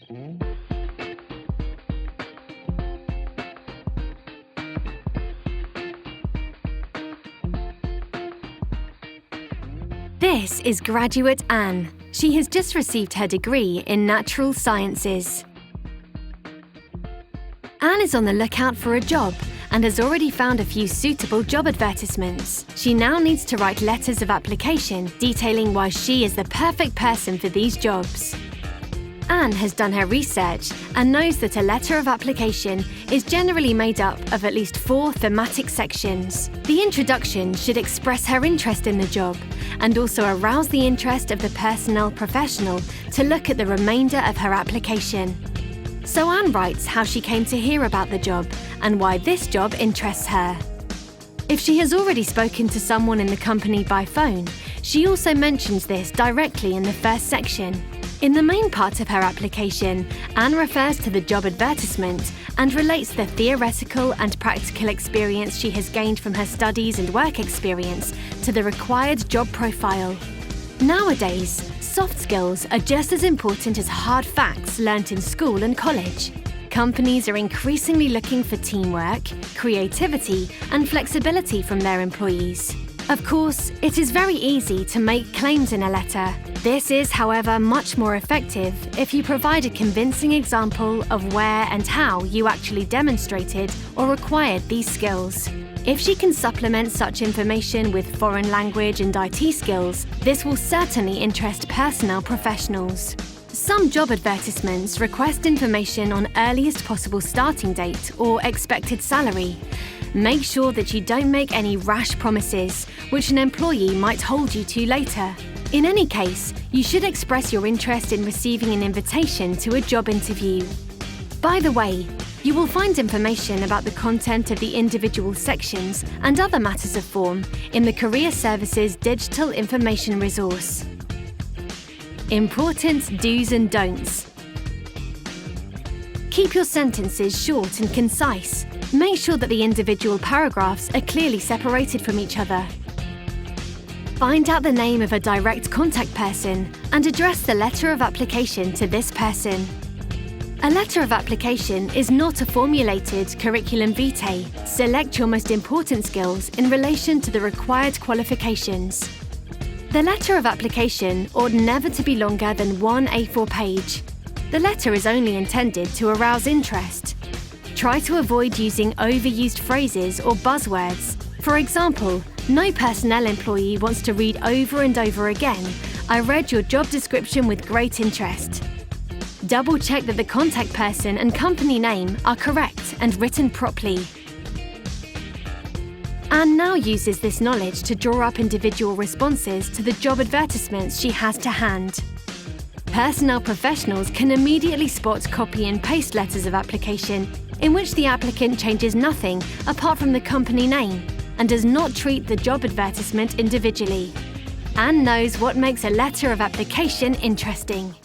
This is graduate Anne. She has just received her degree in natural sciences. Anne is on the lookout for a job and has already found a few suitable job advertisements. She now needs to write letters of application detailing why she is the perfect person for these jobs. Anne has done her research and knows that a letter of application is generally made up of at least 4 thematic sections. The introduction should express her interest in the job and also arouse the interest of the personnel professional to look at the remainder of her application. So Anne writes how she came to hear about the job and why this job interests her. If she has already spoken to someone in the company by phone, she also mentions this directly in the first section. In the main part of her application, Anne refers to the job advertisement and relates the theoretical and practical experience she has gained from her studies and work experience to the required job profile. Nowadays, soft skills are just as important as hard facts learnt in school and college. Companies are increasingly looking for teamwork, creativity, and flexibility from their employees. Of course, it is very easy to make claims in a letter. This is, however, much more effective if you provide a convincing example of where and how you actually demonstrated or acquired these skills. If she can supplement such information with foreign language and IT skills, this will certainly interest personnel professionals. Some job advertisements request information on earliest possible starting date or expected salary. Make sure that you don't make any rash promises, which an employee might hold you to later. In any case, you should express your interest in receiving an invitation to a job interview. By the way, you will find information about the content of the individual sections and other matters of form in the Career Services Digital Information Resource. Important do's and don'ts. Keep your sentences short and concise. Make sure that the individual paragraphs are clearly separated from each other. Find out the name of a direct contact person and address the letter of application to this person. A letter of application is not a formulated curriculum vitae. Select your most important skills in relation to the required qualifications. The letter of application ought never to be longer than 1 A4 page. The letter is only intended to arouse interest. Try to avoid using overused phrases or buzzwords. For example, no personnel employee wants to read over and over again, "I read your job description with great interest." Double-check that the contact person and company name are correct and written properly. Anne now uses this knowledge to draw up individual responses to the job advertisements she has to hand. Personnel professionals can immediately spot copy and paste letters of application in which the applicant changes nothing apart from the company name and does not treat the job advertisement individually. Anne knows what makes a letter of application interesting.